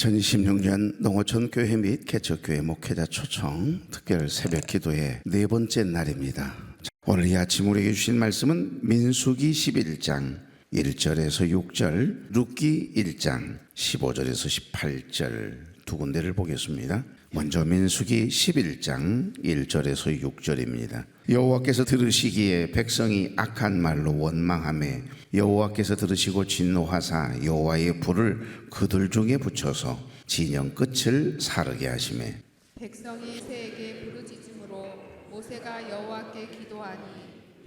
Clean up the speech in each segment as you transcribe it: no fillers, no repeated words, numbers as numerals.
2026년 농어촌 교회 및 개척교회 목회자 초청 특별 새벽 기도의 네 번째 날입니다. 오늘 이 아침 우리에게 주신 말씀은 민수기 11장 1절에서 6절, 룻기 1장 15절에서 18절 두 군데를 보겠습니다. 먼저 민수기 11장 1절에서 6절입니다. 여호와께서 들으시기에 백성이 악한 말로 원망하매 여호와께서 들으시고 진노하사 여호와의 불을 그들 중에 붙여서 진영 끝을 사르게 하시매 백성이 새에게 부르짖음으로 모세가 여호와께 기도하니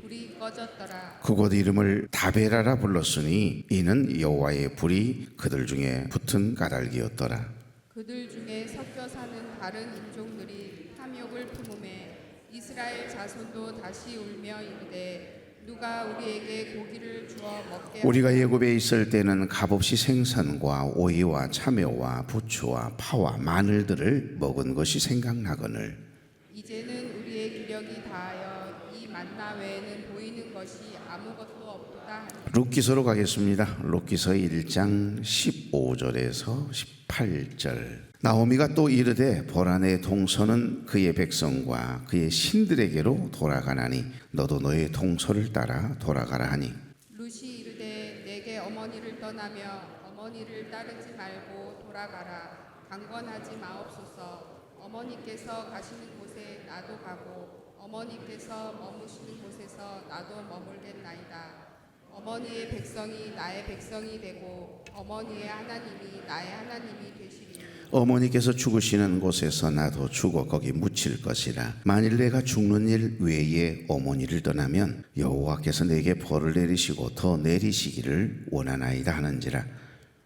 불이 꺼졌더라. 그곳 이름을 다베라라 불렀으니 이는 여호와의 불이 그들 중에 붙은 까닭이었더라. 그들 중에 섞여 사는 다른 인종들이 탐욕을 품음에 이스라엘 자손도 다시 울며 이르되 누가 우리에게 고기를 주어 먹게 우리가 예굽에 있을 때는 값없이 생선과 오이와 참외와 부추와 파와 마늘들을 먹은 것이 생각나거늘 이제는 우리의 기력이 다하여 이 만나 외에는 보이는 것이 아무것도 없도다. 룻기서로 가겠습니다. 룻기서 1장 15절에서 18절. 나오미가 또 이르되 보라 내 동서는 그의 백성과 그의 신들에게로 돌아가나니 너도 너의 동서를 따라 돌아가라 하니 룻이 이르되 내게 어머니를 떠나며 어머니를 따르지 말고 돌아가라. 강권하지 마옵소서. 어머니께서 가시는 곳에 나도 가고 어머니께서 머무시는 곳에서 나도 머물겠나이다. 어머니의 백성이 나의 백성이 되고 어머니의 하나님이 나의 하나님이 되시리니 어머니께서 죽으시는 곳에서 나도 죽어 거기 묻힐 것이라. 만일 내가 죽는 일 외에 어머니를 떠나면 여호와께서 내게 벌을 내리시고 더 내리시기를 원하나이다 하는지라.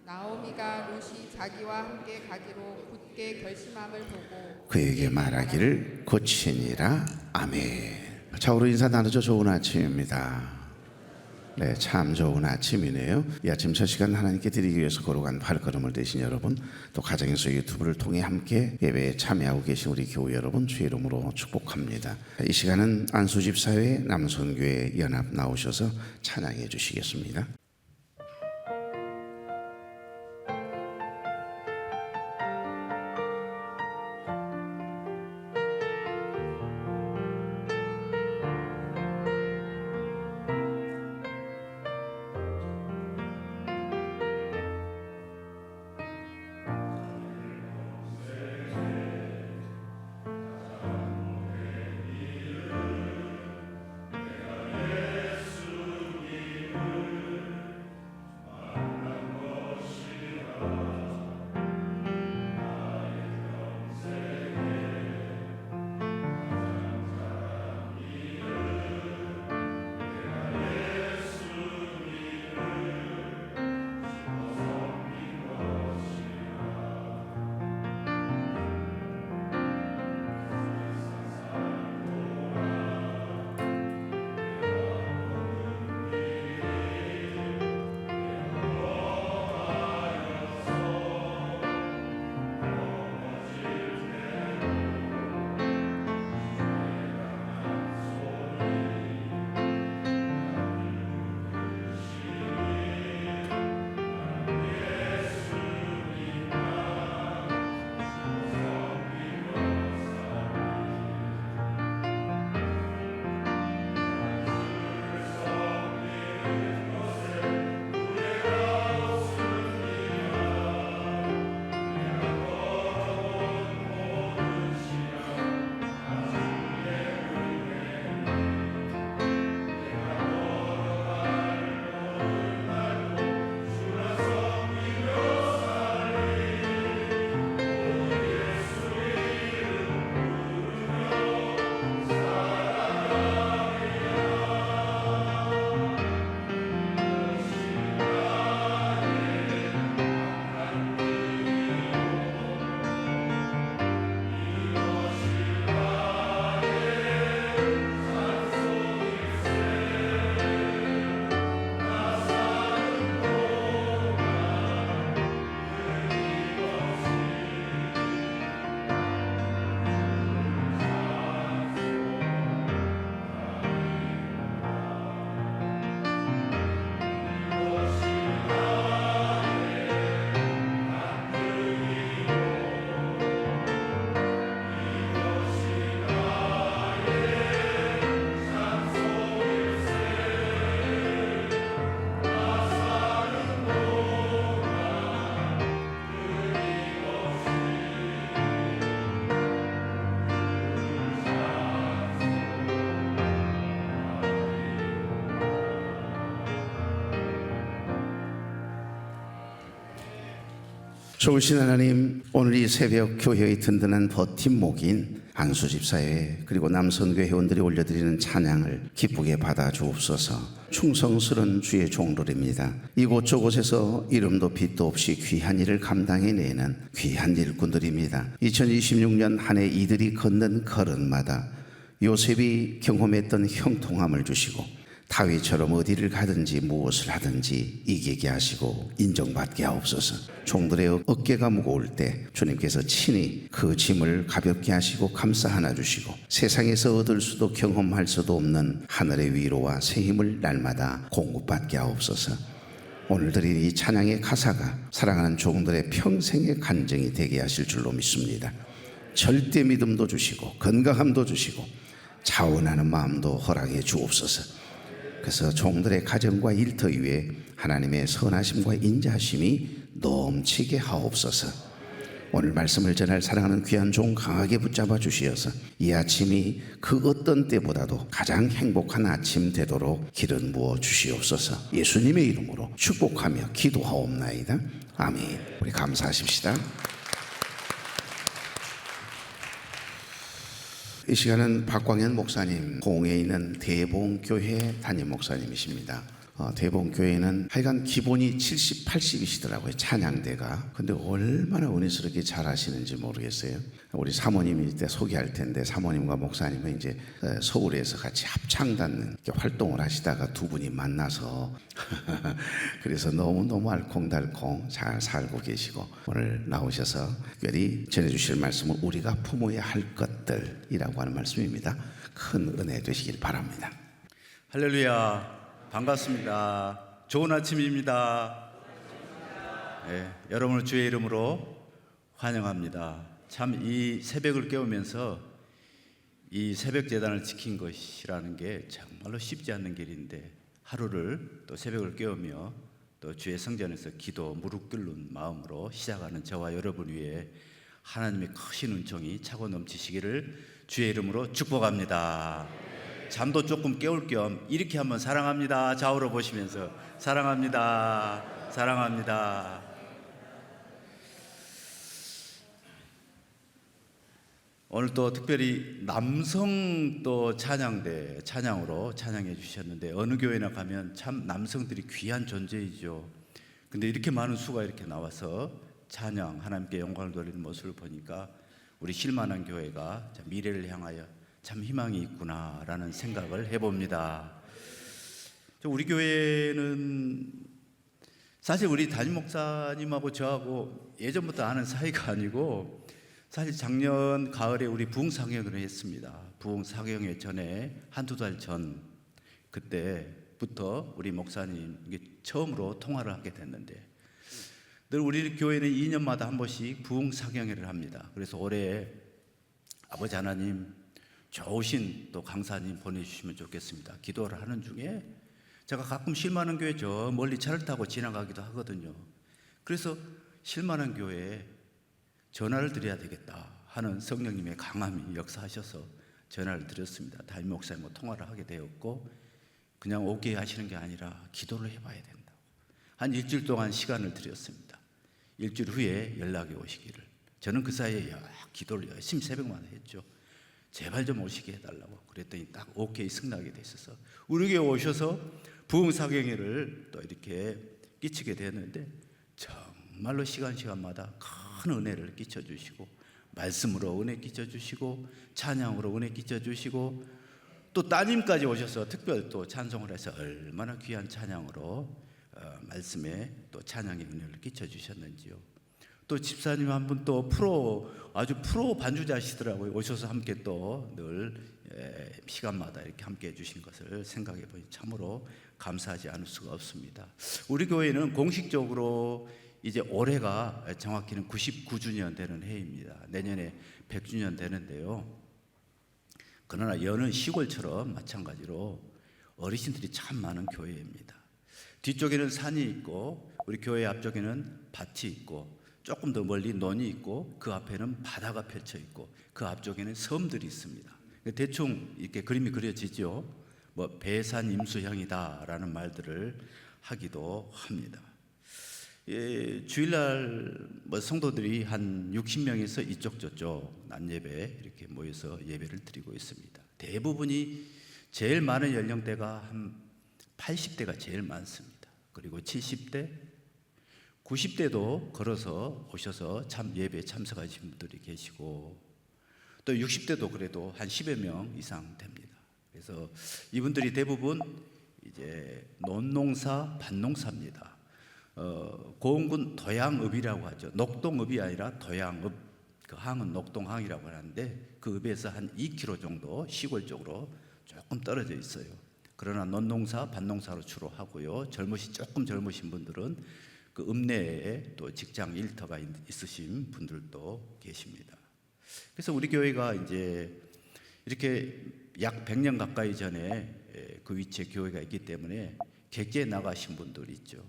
나오미가 룻이 자기와 함께 가기로 굳게 결심함을 보고 그에게 말하기를 거치니라. 아멘. 자, 우리 인사 나누죠. 좋은 아침입니다. 네, 참 좋은 아침이네요. 이 아침 첫 시간 하나님께 드리기 위해서 걸어간 발걸음을 대신 여러분, 또 가정에서 유튜브를 통해 함께 예배에 참여하고 계신 우리 교우 여러분 주의 이름으로 축복합니다. 이 시간은 안수집사회 남선교회 연합 나오셔서 찬양해 주시겠습니다. 좋으신 하나님, 오늘 이 새벽 교회의 든든한 버팀목인 안수 집사회 그리고 남선교회 회원들이 올려드리는 찬양을 기쁘게 받아 주옵소서. 충성스런 주의 종들입니다. 이곳저곳에서 이름도 빛도 없이 귀한 일을 감당해내는 귀한 일꾼들입니다. 2026년 한 해 이들이 걷는 걸음마다 요셉이 경험했던 형통함을 주시고 다윗처럼 어디를 가든지 무엇을 하든지 이기게 하시고 인정받게 하옵소서. 종들의 어깨가 무거울 때 주님께서 친히 그 짐을 가볍게 하시고 감싸 안아 주시고 세상에서 얻을 수도 경험할 수도 없는 하늘의 위로와 새 힘을 날마다 공급받게 하옵소서. 오늘 드린 이 찬양의 가사가 사랑하는 종들의 평생의 간증이 되게 하실 줄로 믿습니다. 절대 믿음도 주시고 건강함도 주시고 자원하는 마음도 허락해 주옵소서. 그래서 종들의 가정과 일터 위에 하나님의 선하심과 인자하심이 넘치게 하옵소서. 오늘 말씀을 전할 사랑하는 귀한 종 강하게 붙잡아 주시어서 이 아침이 그 어떤 때보다도 가장 행복한 아침 되도록 기름 부어 주시옵소서. 예수님의 이름으로 축복하며 기도하옵나이다. 아멘. 우리 감사하십시다. 이 시간은 박광현 목사님, 공에 있는 대봉교회 담임 목사님이십니다. 대봉교회는 하여간 기본이 70, 80이시더라고요. 찬양대가. 근데 얼마나 은혜스럽게 잘하시는지 모르겠어요. 우리 사모님이 이때 소개할 텐데 사모님과 목사님은 이제 서울에서 같이 합창단 활동을 하시다가 두 분이 만나서 그래서 너무너무 알콩달콩 잘 살고 계시고 오늘 나오셔서 특별히 전해주실 말씀은 우리가 품어야 할 것들이라고 하는 말씀입니다. 큰 은혜 되시길 바랍니다. 할렐루야, 반갑습니다. 좋은 아침입니다. 네, 여러분을 주의 이름으로 환영합니다. 참 이 새벽을 깨우면서 이 새벽 제단을 지킨 것이라는 게 정말로 쉽지 않는 길인데 하루를 또 새벽을 깨우며 또 주의 성전에서 기도 무릎 꿇는 마음으로 시작하는 저와 여러분 위에 하나님의 크신 은총이 차고 넘치시기를 주의 이름으로 축복합니다. 잠도 조금 깨울 겸 이렇게 한번 사랑합니다 좌우로 보시면서 사랑합니다, 사랑합니다. 오늘 또 특별히 남성 또 찬양대 찬양으로 찬양해 주셨는데 어느 교회나 가면 참 남성들이 귀한 존재이죠. 근데 이렇게 많은 수가 이렇게 나와서 찬양 하나님께 영광을 돌리는 모습을 보니까 우리 실만한 교회가 미래를 향하여 참 희망이 있구나라는 생각을 해봅니다. 우리 교회는 사실 우리 담임 목사님하고 저하고 예전부터 아는 사이가 아니고 사실 작년 가을에 우리 부흥상영을 했습니다. 부흥상영회 전에 한두 달 전 그때부터 우리 목사님 처음으로 통화를 하게 됐는데 늘 우리 교회는 2년마다 한 번씩 부흥상영회를 합니다. 그래서 올해 아버지 하나님 좋으신 또 강사님 보내주시면 좋겠습니다. 기도를 하는 중에 제가 가끔 실만한 교회 저 멀리 차를 타고 지나가기도 하거든요. 그래서 실만한 교회에 전화를 드려야 되겠다 하는 성령님의 강함이 역사하셔서 전화를 드렸습니다. 담임 목사님과 통화를 하게 되었고 그냥 오케이 하시는 게 아니라 기도를 해봐야 된다고 한 일주일 동안 시간을 드렸습니다. 일주일 후에 연락이 오시기를 저는 그 사이에 기도를 열심히 새벽마다 했죠. 제발 좀 오시게 해달라고 그랬더니 딱 오케이 승낙이 됐어서 우리 교회 오셔서 부흥사경회를 또 이렇게 끼치게 됐는데 정말로 시간마다 큰 은혜를 끼쳐주시고 말씀으로 은혜 끼쳐주시고 찬양으로 은혜 끼쳐주시고 또 따님까지 오셔서 특별 또 찬송을 해서 얼마나 귀한 찬양으로 말씀에 또 찬양의 은혜를 끼쳐주셨는지요. 또 집사님 한 분 또 아주 프로 반주자시더라고요. 오셔서 함께 또 늘 시간마다 이렇게 함께 해주신 것을 생각해 보니 참으로 감사하지 않을 수가 없습니다. 우리 교회는 공식적으로 이제 올해가 정확히는 99주년 되는 해입니다. 내년에 100주년 되는데요. 그러나 여는 시골처럼 마찬가지로 어르신들이 참 많은 교회입니다. 뒤쪽에는 산이 있고 우리 교회 앞쪽에는 밭이 있고 조금 더 멀리 논이 있고 그 앞에는 바다가 펼쳐 있고 그 앞쪽에는 섬들이 있습니다. 대충 이렇게 그림이 그려지죠. 뭐 배산 임수형이다라는 말들을 하기도 합니다. 주일날 뭐 성도들이 한 60명에서 이쪽 저쪽 낮예배 이렇게 모여서 예배를 드리고 있습니다. 대부분이 제일 많은 연령대가 한 80대가 제일 많습니다. 그리고 70대, 90대도 걸어서 오셔서 예배에 참석하신 분들이 계시고, 또 60대도 그래도 한 10여 명 이상 됩니다. 그래서 이분들이 대부분 이제 논농사, 밭농사입니다. 고흥군 도양읍이라고 하죠. 녹동읍이 아니라 도양읍. 그 항은 녹동항이라고 하는데 그 읍에서 한 2km 정도 시골 쪽으로 조금 떨어져 있어요. 그러나 논농사, 밭농사로 주로 하고요. 조금 젊으신 분들은 그 읍내에 또 직장 일터가 있으신 분들도 계십니다. 그래서 우리 교회가 이제 이렇게 약 100년 가까이 전에 그 위치에 교회가 있기 때문에 객지에 나가신 분들이 있죠.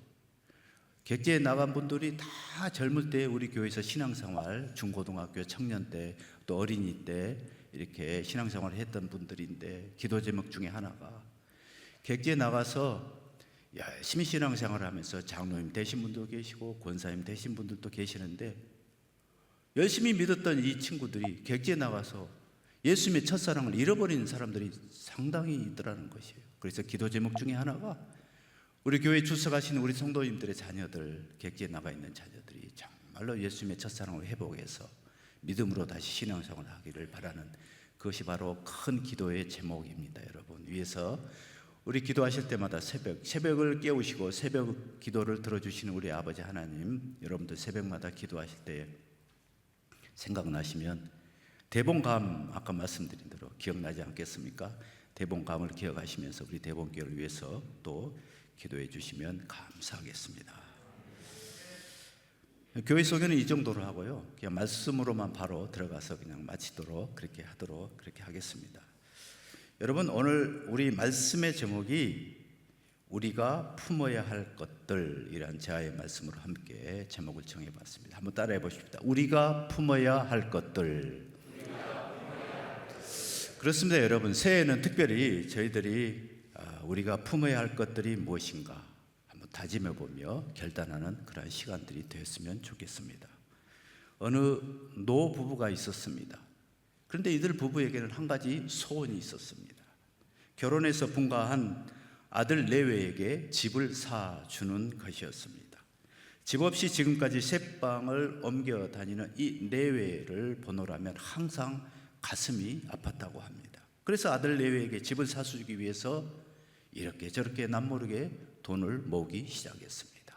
객지에 나간 분들이 다 젊을 때 우리 교회에서 신앙생활, 중고등학교 청년 때 또 어린이 때 이렇게 신앙생활을 했던 분들인데, 기도 제목 중에 하나가 객지에 나가서 열심히 신앙생활을 하면서 장로님 되신 분도 계시고 권사님 되신 분들도 계시는데, 열심히 믿었던 이 친구들이 객지에 나가서 예수님의 첫사랑을 잃어버린 사람들이 상당히 있더라는 것이에요. 그래서 기도 제목 중에 하나가 우리 교회 출석하신 우리 성도님들의 자녀들, 객지에 나가 있는 자녀들이 정말로 예수님의 첫사랑을 회복해서 믿음으로 다시 신앙생활을 하기를 바라는, 그것이 바로 큰 기도의 제목입니다. 여러분, 위에서 우리 기도하실 때마다 새벽을 깨우시고 새벽 기도를 들어주시는 우리 아버지 하나님, 여러분들 새벽마다 기도하실 때 생각나시면 대본감, 아까 말씀드린 대로 기억나지 않겠습니까? 대본감을 기억하시면서 우리 대본교를 위해서 또 기도해 주시면 감사하겠습니다. 교회 소개는 이 정도로 하고요. 그냥 말씀으로만 바로 들어가서 그냥 마치도록 그렇게 하겠습니다. 여러분, 오늘 우리 말씀의 제목이 우리가 품어야 할 것들이란 제아의 말씀으로 함께 제목을 정해봤습니다. 한번 따라해 보십시다. 우리가 품어야 할 것들. 그렇습니다. 여러분, 새해에는 특별히 저희들이 우리가 품어야 할 것들이 무엇인가 한번 다짐해 보며 결단하는 그러한 시간들이 되었으면 좋겠습니다. 어느 노부부가 있었습니다. 그런데 이들 부부에게는 한 가지 소원이 있었습니다. 결혼해서 분가한 아들 내외에게 집을 사주는 것이었습니다. 집 없이 지금까지 새방을 옮겨 다니는 이 내외를 보노라면 항상 가슴이 아팠다고 합니다. 그래서 아들 내외에게 집을 사주기 위해서 이렇게 저렇게 남모르게 돈을 모으기 시작했습니다.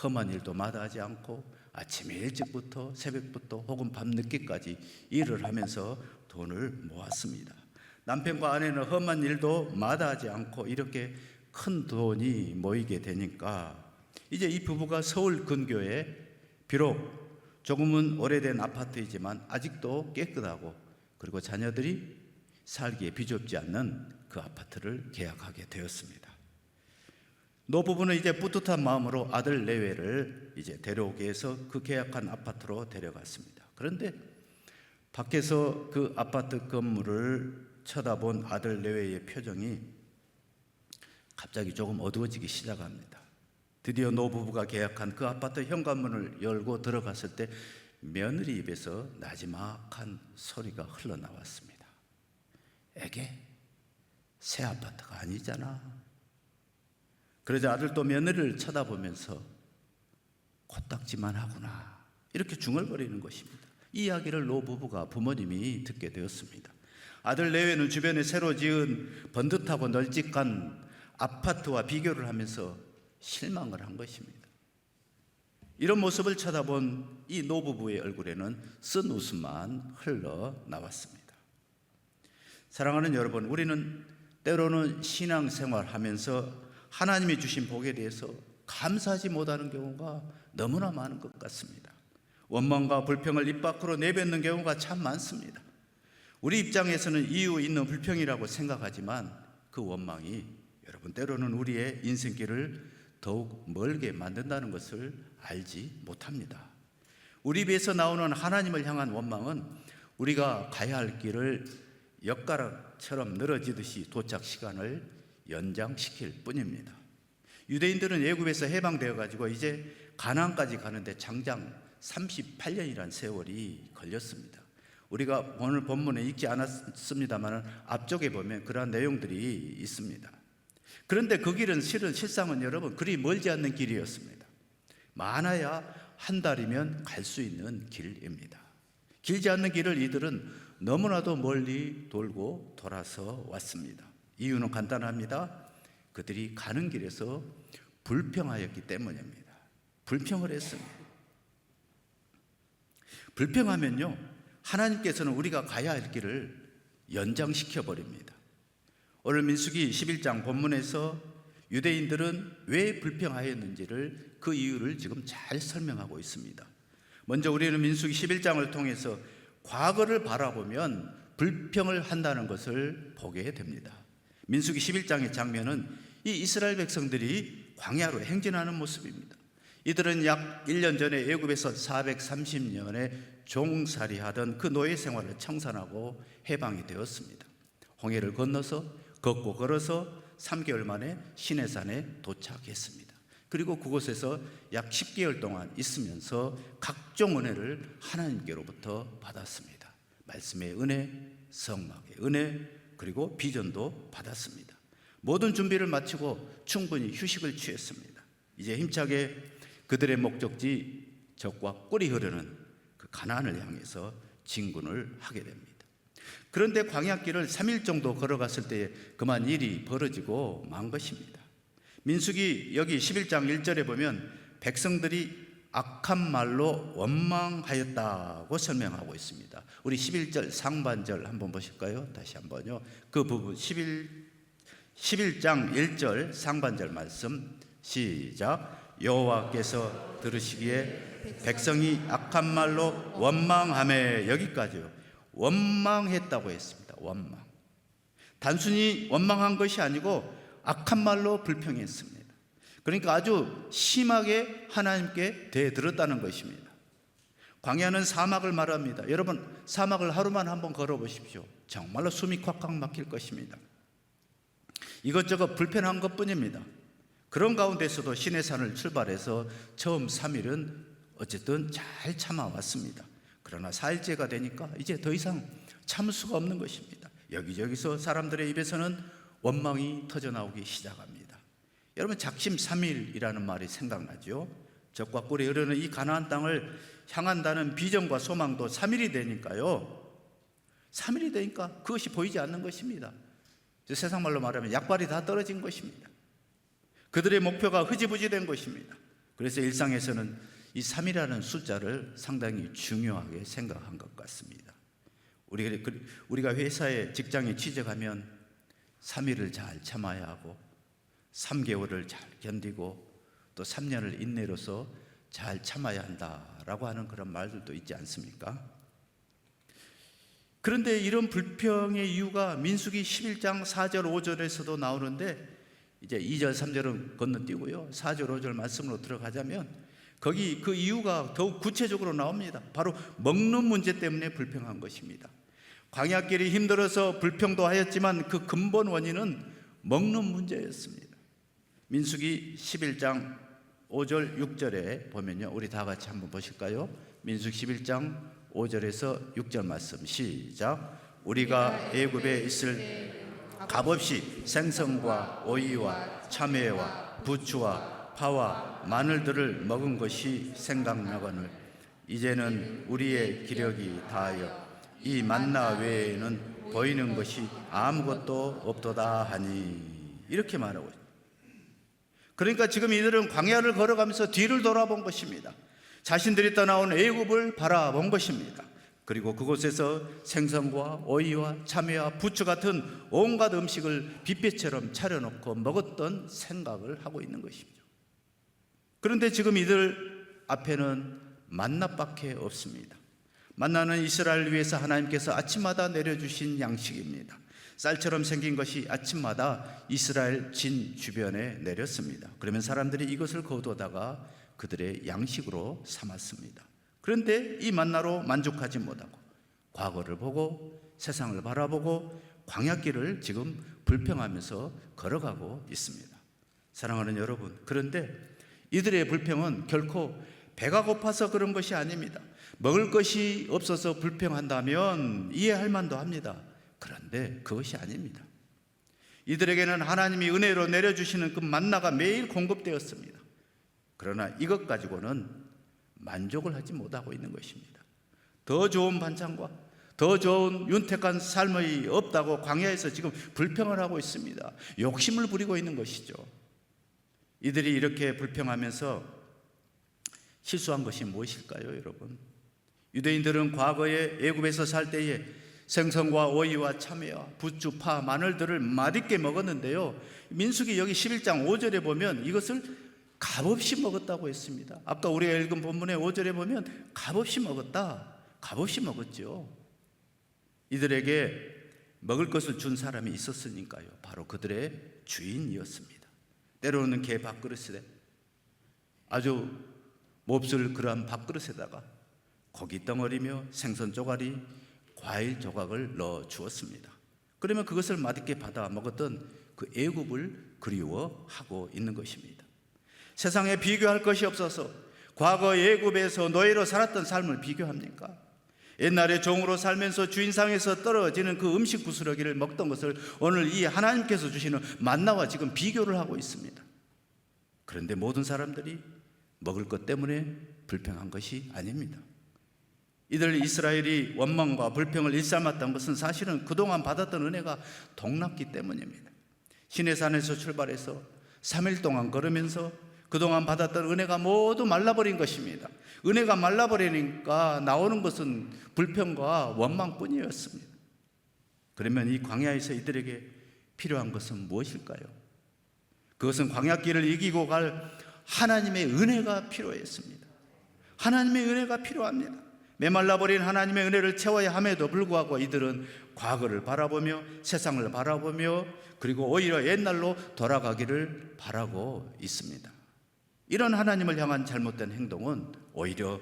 험한 일도 마다하지 않고 아침 일찍부터 새벽부터 혹은 밤늦게까지 일을 하면서 돈을 모았습니다. 남편과 아내는 험한 일도 마다하지 않고 이렇게 큰 돈이 모이게 되니까 이제 이 부부가 서울 근교에 비록 조금은 오래된 아파트이지만 아직도 깨끗하고 그리고 자녀들이 살기에 비좁지 않는 그 아파트를 계약하게 되었습니다. 노부부는 이제 뿌듯한 마음으로 아들 내외를 이제 데려오기 위해서 그 계약한 아파트로 데려갔습니다. 그런데 밖에서 그 아파트 건물을 쳐다본 아들 내외의 표정이 갑자기 조금 어두워지기 시작합니다. 드디어 노부부가 계약한 그 아파트 현관문을 열고 들어갔을 때 며느리 입에서 나지막한 소리가 흘러나왔습니다. 에게? 새 아파트가 아니잖아. 그러자 아들도 며느리를 쳐다보면서 코딱지만 하구나 이렇게 중얼거리는 것입니다. 이 이야기를 노부부가 부모님이 듣게 되었습니다. 아들 내외는 주변에 새로 지은 번듯하고 널찍한 아파트와 비교를 하면서 실망을 한 것입니다. 이런 모습을 쳐다본 이 노부부의 얼굴에는 쓴 웃음만 흘러나왔습니다. 사랑하는 여러분, 우리는 때로는 신앙생활하면서 하나님이 주신 복에 대해서 감사하지 못하는 경우가 너무나 많은 것 같습니다. 원망과 불평을 입 밖으로 내뱉는 경우가 참 많습니다. 우리 입장에서는 이유 있는 불평이라고 생각하지만 그 원망이 여러분 때로는 우리의 인생길을 더욱 멀게 만든다는 것을 알지 못합니다. 우리 입에서 나오는 하나님을 향한 원망은 우리가 가야 할 길을 엿가락처럼 늘어지듯이 도착 시간을 연장시킬 뿐입니다. 유대인들은 애굽에서 해방되어 가지고 이제 가나안까지 가는데 장장 38년이라는 세월이 걸렸습니다. 우리가 오늘 본문에 읽지 않았습니다만 앞쪽에 보면 그러한 내용들이 있습니다. 그런데 그 길은 실상은 여러분 그리 멀지 않는 길이었습니다. 많아야 한 달이면 갈 수 있는 길입니다. 길지 않는 길을 이들은 너무나도 멀리 돌고 돌아서 왔습니다. 이유는 간단합니다. 그들이 가는 길에서 불평하였기 때문입니다. 불평을 했습니다. 불평하면요, 하나님께서는 우리가 가야 할 길을 연장시켜 버립니다. 오늘 민수기 11장 본문에서 유대인들은 왜 불평하였는지를 그 이유를 지금 잘 설명하고 있습니다. 먼저 우리는 민수기 11장을 통해서 과거를 바라보면 불평을 한다는 것을 보게 됩니다. 민수기 11장의 장면은 이 이스라엘 백성들이 광야로 행진하는 모습입니다. 이들은 약 1년 전에 애굽에서 430년의 종살이하던 그 노예 생활을 청산하고 해방이 되었습니다. 홍해를 건너서 걷고 걸어서 3개월 만에 시내산에 도착했습니다. 그리고 그곳에서 약 10개월 동안 있으면서 각종 은혜를 하나님께로부터 받았습니다. 말씀의 은혜, 성막의 은혜, 그리고 비전도 받았습니다. 모든 준비를 마치고 충분히 휴식을 취했습니다. 이제 힘차게 그들의 목적지 적과 꿀이 흐르는 그 가나안을 향해서 진군을 하게 됩니다. 그런데 광야길을 3일 정도 걸어갔을 때 그만 일이 벌어지고 만 것입니다. 민수기 여기 11장 1절에 보면 백성들이 악한 말로 원망하였다고 설명하고 있습니다. 우리 11절 상반절 한번 보실까요? 다시 한번요. 그 부분 11장 1절 상반절 말씀 시작. 여호와께서 들으시기에 백성이 악한 말로 원망하매, 여기까지요. 원망했다고 했습니다. 원망. 단순히 원망한 것이 아니고 악한 말로 불평했습니다. 그러니까 아주 심하게 하나님께 대들었다는 것입니다. 광야는 사막을 말합니다. 여러분, 사막을 하루만 한번 걸어보십시오. 정말로 숨이 콱콱 막힐 것입니다. 이것저것 불편한 것뿐입니다. 그런 가운데서도 시내산을 출발해서 처음 3일은 어쨌든 잘 참아왔습니다. 그러나 4일째가 되니까 이제 더 이상 참을 수가 없는 것입니다. 여기저기서 사람들의 입에서는 원망이 터져나오기 시작합니다. 여러분, 작심 3일이라는 말이 생각나죠? 적과 꿀이 흐르는 이 가나안 땅을 향한다는 비전과 소망도 3일이 되니까요. 3일이 되니까 그것이 보이지 않는 것입니다. 세상 말로 말하면 약발이 다 떨어진 것입니다. 그들의 목표가 흐지부지 된 것입니다. 그래서 일상에서는 이 3이라는 숫자를 상당히 중요하게 생각한 것 같습니다. 우리가 회사에 직장에 취직하면 3일을 잘 참아야 하고 3개월을 잘 견디고 또 3년을 인내로서 잘 참아야 한다라고 하는 그런 말들도 있지 않습니까? 그런데 이런 불평의 이유가 민수기 11장 4절 5절에서도 나오는데 이제 2절 3절은 건너뛰고요, 4절 5절 말씀으로 들어가자면 거기 그 이유가 더욱 구체적으로 나옵니다. 바로 먹는 문제 때문에 불평한 것입니다. 광야길이 힘들어서 불평도 하였지만 그 근본 원인은 먹는 문제였습니다. 민수기 11장 5절 6절에 보면요, 우리 다 같이 한번 보실까요? 민수기 11장 5절에서 6절 말씀 시작. 우리가 애굽에 있을 값없이 생선과 오이와 참외와 부추와 파와 마늘들을 먹은 것이 생각나거늘 이제는 우리의 기력이 다하여 이 만나 외에는 보이는 것이 아무것도 없도다 하니, 이렇게 말하고 있습니다. 그러니까 지금 이들은 광야를 걸어가면서 뒤를 돌아본 것입니다. 자신들이 떠나온 애굽을 바라본 것입니다. 그리고 그곳에서 생선과 오이와 참외와 부추 같은 온갖 음식을 뷔페처럼 차려놓고 먹었던 생각을 하고 있는 것이죠. 그런데 지금 이들 앞에는 만나밖에 없습니다. 만나는 이스라엘을 위해서 하나님께서 아침마다 내려주신 양식입니다. 쌀처럼 생긴 것이 아침마다 이스라엘 진 주변에 내렸습니다. 그러면 사람들이 이것을 거두다가 그들의 양식으로 삼았습니다. 그런데 이 만나로 만족하지 못하고 과거를 보고 세상을 바라보고 광야길을 지금 불평하면서 걸어가고 있습니다. 사랑하는 여러분, 그런데 이들의 불평은 결코 배가 고파서 그런 것이 아닙니다. 먹을 것이 없어서 불평한다면 이해할 만도 합니다. 그런데 그것이 아닙니다. 이들에게는 하나님이 은혜로 내려주시는 그 만나가 매일 공급되었습니다. 그러나 이것 가지고는 만족을 하지 못하고 있는 것입니다. 더 좋은 반찬과 더 좋은 윤택한 삶이 없다고 광야에서 지금 불평을 하고 있습니다. 욕심을 부리고 있는 것이죠. 이들이 이렇게 불평하면서 실수한 것이 무엇일까요, 여러분? 유대인들은 과거에 애굽에서 살 때에 생선과 오이와 참외와 부추, 파, 마늘들을 맛있게 먹었는데요, 민수기 여기 11장 5절에 보면 이것을 값없이 먹었다고 했습니다. 아까 우리가 읽은 본문의 5절에 보면 값없이 먹었다, 값없이 먹었죠. 이들에게 먹을 것을 준 사람이 있었으니까요, 바로 그들의 주인이었습니다. 때로는 개 밥그릇에 아주 몹쓸 그러한 밥그릇에다가 고기 덩어리며 생선 조각이, 과일 조각을 넣어 주었습니다. 그러면 그것을 맛있게 받아 먹었던 그 애굽을 그리워하고 있는 것입니다. 세상에 비교할 것이 없어서 과거 애굽에서 노예로 살았던 삶을 비교합니까? 옛날에 종으로 살면서 주인상에서 떨어지는 그 음식 부스러기를 먹던 것을 오늘 이 하나님께서 주시는 만나와 지금 비교를 하고 있습니다. 그런데 모든 사람들이 먹을 것 때문에 불평한 것이 아닙니다. 이들 이스라엘이 원망과 불평을 일삼았던 것은 사실은 그동안 받았던 은혜가 동났기 때문입니다. 시내산에서 출발해서 3일 동안 걸으면서 그동안 받았던 은혜가 모두 말라버린 것입니다. 은혜가 말라버리니까 나오는 것은 불평과 원망뿐이었습니다. 그러면 이 광야에서 이들에게 필요한 것은 무엇일까요? 그것은 광야길을 이기고 갈 하나님의 은혜가 필요했습니다. 하나님의 은혜가 필요합니다. 메말라버린 하나님의 은혜를 채워야 함에도 불구하고 이들은 과거를 바라보며 세상을 바라보며 그리고 오히려 옛날로 돌아가기를 바라고 있습니다. 이런 하나님을 향한 잘못된 행동은 오히려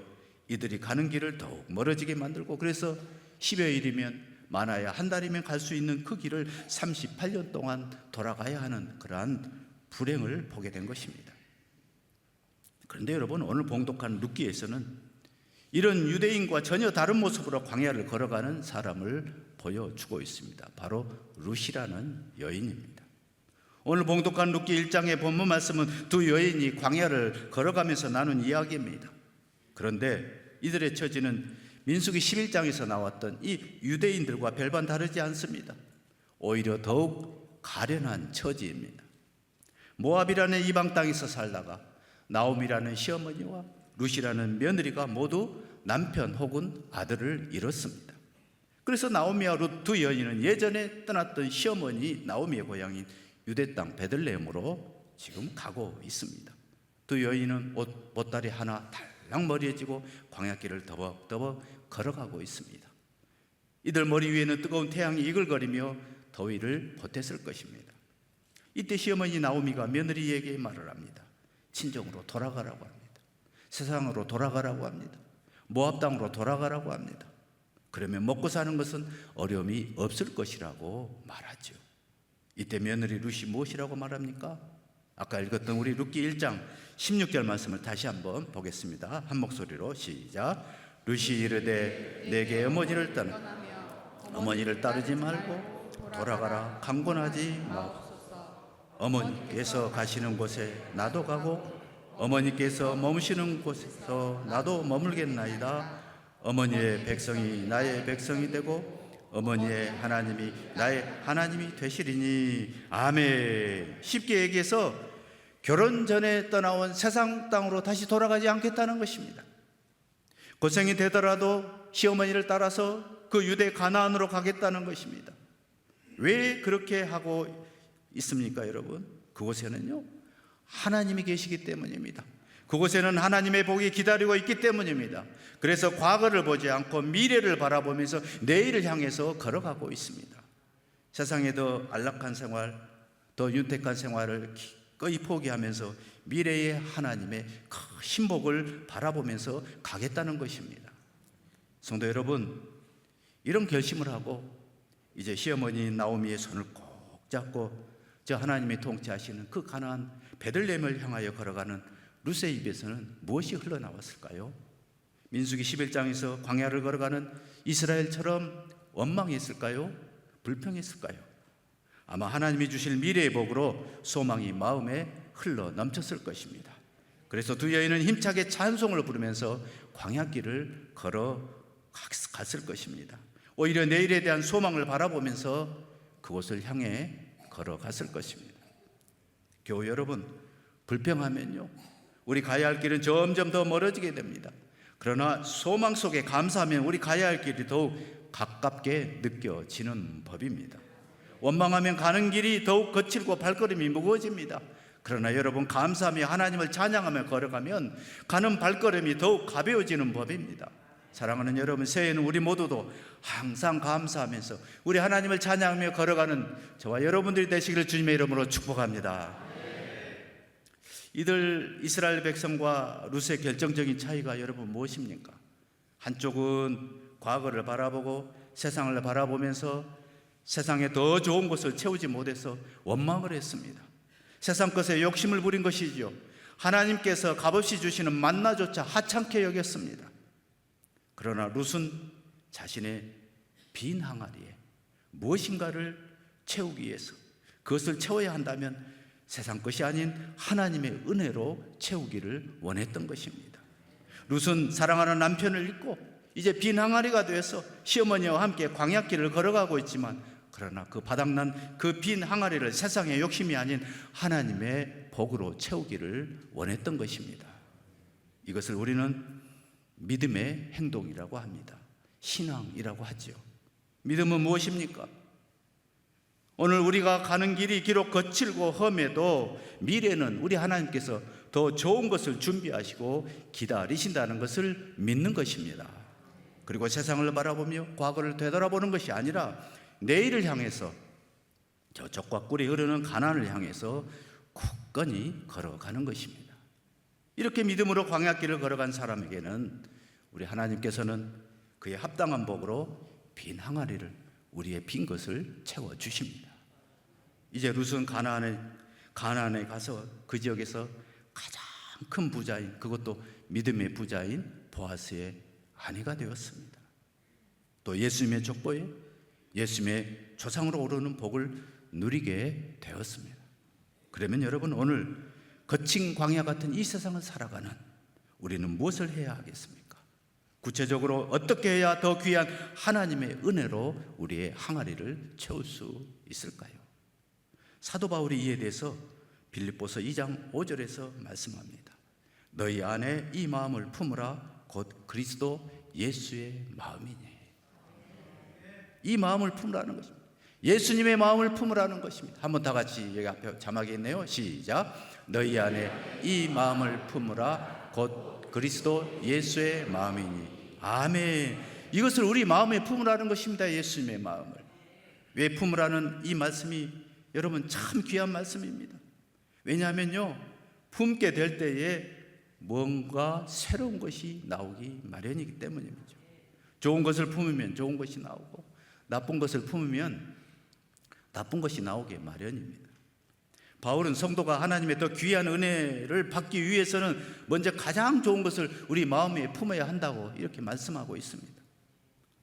이들이 가는 길을 더욱 멀어지게 만들고, 그래서 10여일이면 많아야 한 달이면 갈 수 있는 그 길을 38년 동안 돌아가야 하는 그러한 불행을 보게 된 것입니다. 그런데 여러분, 오늘 봉독한 룻기에서는 이런 유대인과 전혀 다른 모습으로 광야를 걸어가는 사람을 보여주고 있습니다. 바로 룻이라는 여인입니다. 오늘 봉독한 룻기 1장의 본문 말씀은 두 여인이 광야를 걸어가면서 나눈 이야기입니다. 그런데 이들의 처지는 민수기 11장에서 나왔던 이 유대인들과 별반 다르지 않습니다. 오히려 더욱 가련한 처지입니다. 모압이라는 이방 땅에서 살다가 나옴이라는 시어머니와 룻이라는 며느리가 모두 남편 혹은 아들을 잃었습니다. 그래서 나오미와 룻 두 여인은 예전에 떠났던 시어머니 나오미의 고향인 유대 땅 베들레헴으로 지금 가고 있습니다. 두 여인은 보따리 하나 달랑 머리에 쥐고 광야길을 더벅더벅 걸어가고 있습니다. 이들 머리 위에는 뜨거운 태양이 이글거리며 더위를 보탰을 것입니다. 이때 시어머니 나오미가 며느리에게 말을 합니다. 친정으로 돌아가라고 합니다. 세상으로 돌아가라고 합니다. 모압 땅으로 돌아가라고 합니다. 그러면 먹고 사는 것은 어려움이 없을 것이라고 말하죠. 이때 며느리 룻이 무엇이라고 말합니까? 아까 읽었던 우리 룻기 1장 16절 말씀을 다시 한번 보겠습니다. 한 목소리로 시작. 룻이 이르되 내게 어머니를 따르지 말고 돌아가라 강권하지 마옵소서. 어머니께서 가시는 곳에 나도 가고 어머니께서 머무시는 곳에서 나도 머물겠나이다. 어머니의 백성이 나의 백성이 되고 어머니의 하나님이 나의 하나님이 되시리니. 아멘. 쉽게 얘기해서 결혼 전에 떠나온 세상 땅으로 다시 돌아가지 않겠다는 것입니다. 고생이 되더라도 시어머니를 따라서 그 유대 가나안으로 가겠다는 것입니다. 왜 그렇게 하고 있습니까, 여러분? 그곳에는요, 하나님이 계시기 때문입니다. 그곳에는 하나님의 복이 기다리고 있기 때문입니다. 그래서 과거를 보지 않고 미래를 바라보면서 내일을 향해서 걸어가고 있습니다. 세상에 더 안락한 생활, 더 윤택한 생활을 기꺼이 포기하면서 미래의 하나님의 큰 복을 바라보면서 가겠다는 것입니다. 성도 여러분, 이런 결심을 하고 이제 시어머니 나오미의 손을 꼭 잡고 저 하나님이 통치하시는 그 가나안 베들레헴을 향하여 걸어가는 룻의 입에서는 무엇이 흘러나왔을까요? 민수기 11장에서 광야를 걸어가는 이스라엘처럼 원망했을까요? 불평했을까요? 아마 하나님이 주실 미래의 복으로 소망이 마음에 흘러 넘쳤을 것입니다. 그래서 두 여인은 힘차게 찬송을 부르면서 광야길을 걸어갔을 것입니다. 오히려 내일에 대한 소망을 바라보면서 그곳을 향해 걸어갔을 것입니다. 교우 여러분, 불평하면요, 우리 가야 할 길은 점점 더 멀어지게 됩니다. 그러나 소망 속에 감사하면 우리 가야 할 길이 더욱 가깝게 느껴지는 법입니다. 원망하면 가는 길이 더욱 거칠고 발걸음이 무거워집니다. 그러나 여러분, 감사하며 하나님을 찬양하며 걸어가면 가는 발걸음이 더욱 가벼워지는 법입니다. 사랑하는 여러분, 새해에는 우리 모두도 항상 감사하면서 우리 하나님을 찬양하며 걸어가는 저와 여러분들이 되시기를 주님의 이름으로 축복합니다. 이들 이스라엘 백성과 룻의 결정적인 차이가 여러분 무엇입니까? 한쪽은 과거를 바라보고 세상을 바라보면서 세상에 더 좋은 것을 채우지 못해서 원망을 했습니다. 세상 것에 욕심을 부린 것이죠. 하나님께서 값없이 주시는 만나조차 하찮게 여겼습니다. 그러나 룻은 자신의 빈 항아리에 무엇인가를 채우기 위해서, 그것을 채워야 한다면 세상 것이 아닌 하나님의 은혜로 채우기를 원했던 것입니다. 룻은 사랑하는 남편을 잊고 이제 빈 항아리가 되어서 시어머니와 함께 광야길을 걸어가고 있지만, 그러나 그 바닥난 그 빈 항아리를 세상의 욕심이 아닌 하나님의 복으로 채우기를 원했던 것입니다. 이것을 우리는 믿음의 행동이라고 합니다. 신앙이라고 하죠. 믿음은 무엇입니까? 오늘 우리가 가는 길이 비록 거칠고 험해도 미래는 우리 하나님께서 더 좋은 것을 준비하시고 기다리신다는 것을 믿는 것입니다. 그리고 세상을 바라보며 과거를 되돌아보는 것이 아니라 내일을 향해서, 저쪽과 꿀이 흐르는 가나안을 향해서 굳건히 걸어가는 것입니다. 이렇게 믿음으로 광야길을 걸어간 사람에게는 우리 하나님께서는 그의 합당한 복으로 빈 항아리를, 우리의 빈 것을 채워주십니다. 이제 룻은 가나안에 가서 그 지역에서 가장 큰 부자인, 그것도 믿음의 부자인 보아스의 아내가 되었습니다. 또 예수님의 족보에 예수님의 조상으로 오르는 복을 누리게 되었습니다. 그러면 여러분, 오늘 거친 광야 같은 이 세상을 살아가는 우리는 무엇을 해야 하겠습니까? 구체적으로 어떻게 해야 더 귀한 하나님의 은혜로 우리의 항아리를 채울 수 있을까요? 사도 바울이 이에 대해서 빌립보서 2장 5절에서 말씀합니다. 너희 안에 이 마음을 품으라, 곧 그리스도 예수의 마음이니. 이 마음을 품으라는 것입니다. 예수님의 마음을 품으라는 것입니다. 한번 다 같이, 여기 앞에 자막이 있네요. 시작. 너희 안에 이 마음을 품으라, 곧 그리스도 예수의 마음이니. 아멘. 이것을 우리 마음에 품으라는 것입니다. 예수님의 마음을. 왜 품으라는 이 말씀이 여러분 참 귀한 말씀입니다. 왜냐하면요, 품게 될 때에 뭔가 새로운 것이 나오기 마련이기 때문입니다. 좋은 것을 품으면 좋은 것이 나오고, 나쁜 것을 품으면 나쁜 것이 나오게 마련입니다. 바울은 성도가 하나님의 더 귀한 은혜를 받기 위해서는 먼저 가장 좋은 것을 우리 마음에 품어야 한다고 이렇게 말씀하고 있습니다.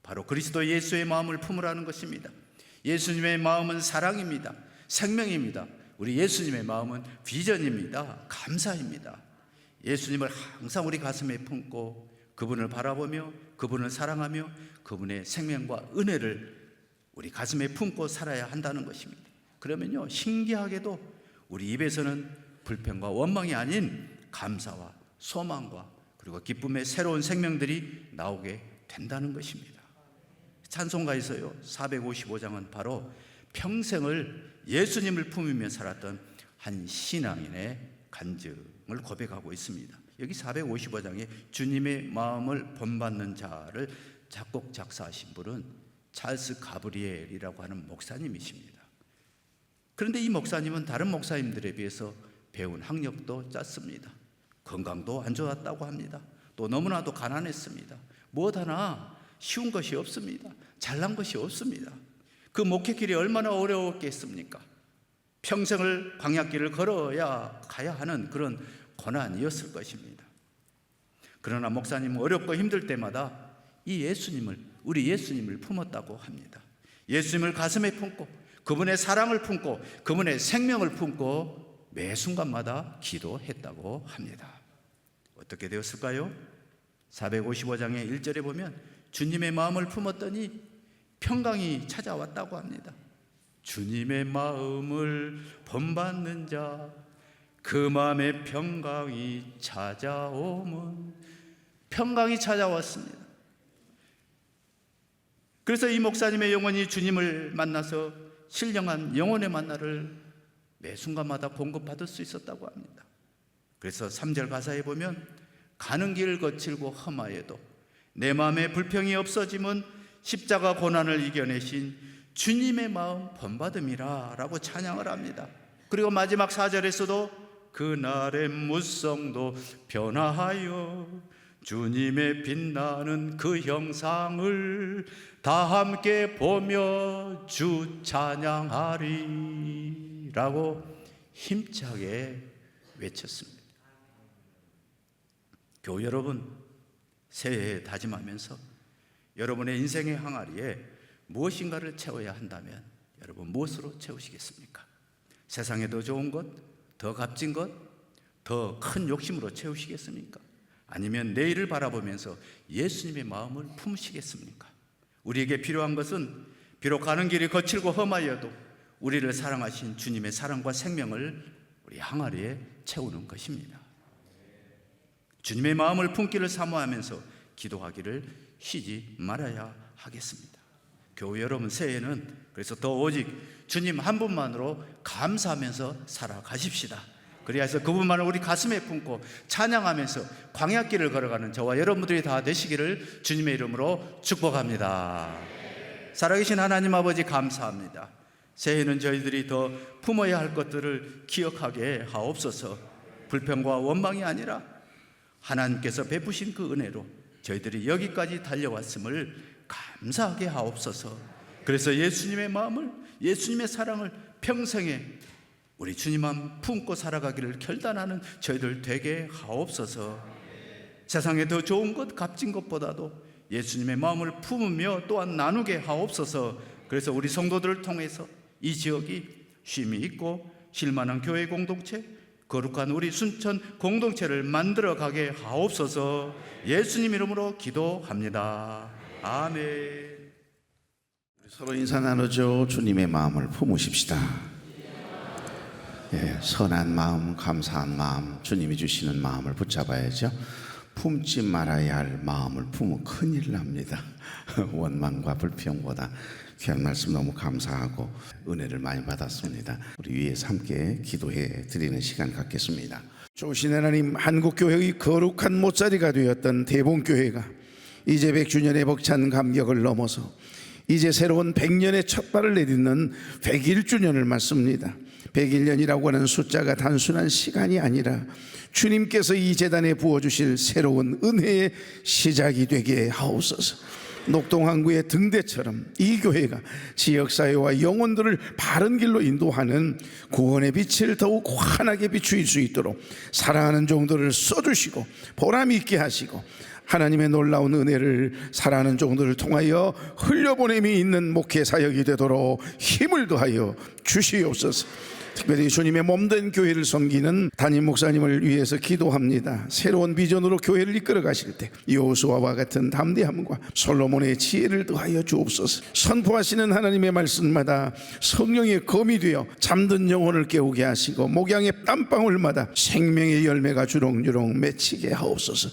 바로 그리스도 예수의 마음을 품으라는 것입니다. 예수님의 마음은 사랑입니다. 생명입니다. 우리 예수님의 마음은 비전입니다. 감사입니다. 예수님을 항상 우리 가슴에 품고 그분을 바라보며 그분을 사랑하며 그분의 생명과 은혜를 우리 가슴에 품고 살아야 한다는 것입니다. 그러면요, 신기하게도 우리 입에서는 불평과 원망이 아닌 감사와 소망과 그리고 기쁨의 새로운 생명들이 나오게 된다는 것입니다. 찬송가에서요, 455장은 바로 평생을 예수님을 품으며 살았던 한 신앙인의 간증을 고백하고 있습니다. 여기 455장에 주님의 마음을 본받는 자를 작곡 작사하신 분은 찰스 가브리엘이라고 하는 목사님이십니다. 그런데 이 목사님은 다른 목사님들에 비해서 배운 학력도 짧습니다. 건강도 안 좋았다고 합니다. 또 너무나도 가난했습니다. 무엇 하나 쉬운 것이 없습니다. 잘난 것이 없습니다. 그 목회길이 얼마나 어려웠겠습니까? 평생을 광야길을 걸어야 가야 하는 그런 고난이었을 것입니다. 그러나 목사님은 어렵고 힘들 때마다 우리 예수님을 품었다고 합니다. 예수님을 가슴에 품고 그분의 사랑을 품고 그분의 생명을 품고 매 순간마다 기도했다고 합니다. 어떻게 되었을까요? 455장의 1절에 보면 주님의 마음을 품었더니 평강이 찾아왔다고 합니다. 주님의 마음을 본받는 자 그 마음에 평강이 찾아오면, 평강이 찾아왔습니다. 그래서 이 목사님의 영혼이 주님을 만나서 신령한 영혼의 만나를 매 순간마다 공급받을 수 있었다고 합니다. 그래서 3절 가사에 보면 가는 길을 거칠고 험하여도 내 마음에 불평이 없어지면 십자가 고난을 이겨내신 주님의 마음 본받음이라 라고 찬양을 합니다. 그리고 마지막 4절에서도 그날의 무성도 변화하여 주님의 빛나는 그 형상을 다 함께 보며 주 찬양하리 라고 힘차게 외쳤습니다. 교우 여러분, 새해에 다짐하면서 여러분의 인생의 항아리에 무엇인가를 채워야 한다면 여러분 무엇으로 채우시겠습니까? 세상에 더 좋은 것, 더 값진 것, 더 큰 욕심으로 채우시겠습니까? 아니면 내일을 바라보면서 예수님의 마음을 품으시겠습니까? 우리에게 필요한 것은 비록 가는 길이 거칠고 험하여도 우리를 사랑하신 주님의 사랑과 생명을 우리 항아리에 채우는 것입니다. 주님의 마음을 품기를 사모하면서 기도하기를 쉬지 말아야 하겠습니다. 교우 여러분, 새해에는 그래서 더 오직 주님 한 분만으로 감사하면서 살아가십시다. 그래서 그분만을 우리 가슴에 품고 찬양하면서 광야길을 걸어가는 저와 여러분들이 다 되시기를 주님의 이름으로 축복합니다. 살아계신 하나님 아버지, 감사합니다. 새해는 저희들이 더 품어야 할 것들을 기억하게 하옵소서. 불평과 원망이 아니라 하나님께서 베푸신 그 은혜로 저희들이 여기까지 달려왔음을 감사하게 하옵소서. 그래서 예수님의 마음을, 예수님의 사랑을 평생에 우리 주님만 품고 살아가기를 결단하는 저희들 되게 하옵소서. 세상에 더 좋은 것, 값진 것보다도 예수님의 마음을 품으며 또한 나누게 하옵소서. 그래서 우리 성도들을 통해서 이 지역이 쉼이 있고 쉴만한 교회 공동체, 거룩한 우리 순천 공동체를 만들어가게 하옵소서. 예수님 이름으로 기도합니다. 아멘. 서로 인사 나누죠. 주님의 마음을 품으십시다. 선한 마음, 감사한 마음, 주님이 주시는 마음을 붙잡아야죠. 품지 말아야 할 마음을 품으면 큰일 납니다. 원망과 불평보다. 귀한 말씀 너무 감사하고 은혜를 많이 받았습니다. 우리 위에서 함께 기도해 드리는 시간 갖겠습니다. 좋으신 하나님, 한국교회의 거룩한 못자리가 되었던 대봉교회가 이제 100주년의 벅찬 감격을 넘어서 이제 새로운 100년의 첫발을 내딛는 101주년을 맞습니다. 101년이라고 하는 숫자가 단순한 시간이 아니라 주님께서 이 재단에 부어주실 새로운 은혜의 시작이 되게 하옵소서. 녹동항구의 등대처럼 이 교회가 지역사회와 영혼들을 바른 길로 인도하는 구원의 빛을 더욱 환하게 비추일 수 있도록 사랑하는 종들을 써주시고 보람 있게 하시고 하나님의 놀라운 은혜를 사랑하는 종들을 통하여 흘려보냄이 있는 목회 사역이 되도록 힘을 더하여 주시옵소서. 특별히 주님의 몸된 교회를 섬기는 담임 목사님을 위해서 기도합니다. 새로운 비전으로 교회를 이끌어 가실 때 여호수아와 같은 담대함과 솔로몬의 지혜를 더하여 주옵소서. 선포하시는 하나님의 말씀마다 성령의 검이 되어 잠든 영혼을 깨우게 하시고 목양의 땀방울마다 생명의 열매가 주렁주렁 맺히게 하옵소서.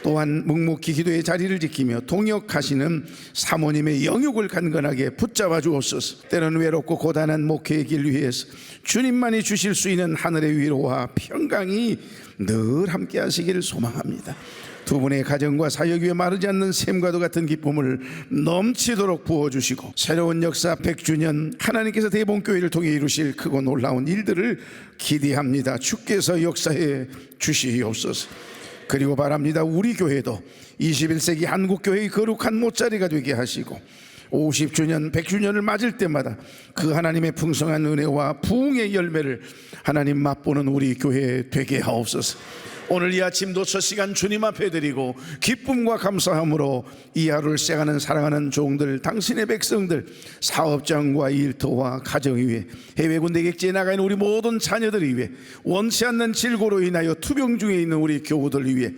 또한 묵묵히 기도의 자리를 지키며 동역하시는 사모님의 영육을 간건하게 붙잡아 주옵소서. 때로는 외롭고 고단한 목회의 길 위에서 주님만이 주실 수 있는 하늘의 위로와 평강이 늘 함께 하시기를 소망합니다. 두 분의 가정과 사역 위에 마르지 않는 샘과도 같은 기쁨을 넘치도록 부어주시고 새로운 역사 100주년 하나님께서 대봉교회를 통해 이루실 크고 놀라운 일들을 기대합니다. 주께서 역사해 주시옵소서. 그리고 바랍니다. 우리 교회도 21세기 한국교회의 거룩한 못자리가 되게 하시고 50주년, 100주년을 맞을 때마다 그 하나님의 풍성한 은혜와 부흥의 열매를 하나님 맛보는 우리 교회 되게 하옵소서. 오늘 이 아침도 첫 시간 주님 앞에 드리고 기쁨과 감사함으로 이 하루를 시작하는 사랑하는 종들, 당신의 백성들, 사업장과 일터와 가정 위에, 해외 군대 객지에 나가 있는 우리 모든 자녀들 위해, 원치 않는 질고로 인하여 투병 중에 있는 우리 교우들 위해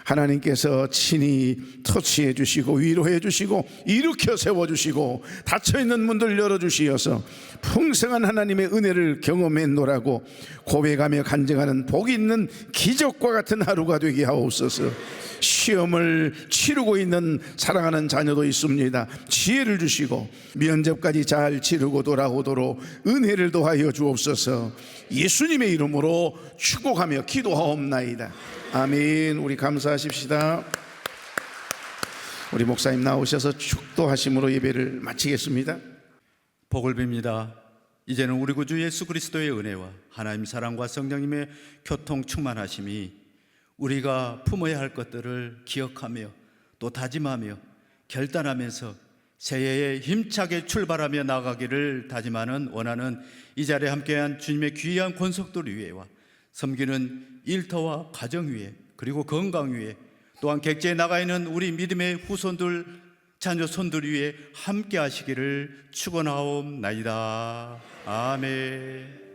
하나님께서 친히 터치해 주시고 위로해 주시고 일으켜 세워 주시고 닫혀있는 문들 열어주시어서 풍성한 하나님의 은혜를 경험했노라고 고백하며 간증하는 복 있는 기적과 같은 하루가 되게 하옵소서. 시험을 치르고 있는 사랑하는 자녀도 있습니다. 지혜를 주시고 면접까지 잘 치르고 돌아오도록 은혜를 더하여 주옵소서. 예수님의 이름으로 축복하며 기도하옵나이다. 아멘. 우리 감사하십시다. 우리 목사님 나오셔서 축도하심으로 예배를 마치겠습니다. 복을 빕니다. 이제는 우리 구주 예수 그리스도의 은혜와 하나님 사랑과 성령님의 교통 충만하심이 우리가 품어야 할 것들을 기억하며 또 다짐하며 결단하면서 새해에 힘차게 출발하며 나가기를 다짐하는 원하는 이 자리에 함께한 주님의 귀한 권속들 위에와 섬기는 일터와 가정 위에 그리고 건강 위에 또한 객지에 나가 있는 우리 믿음의 후손들 자녀 손들 위에 함께 하시기를 축원하옵나이다. 아멘.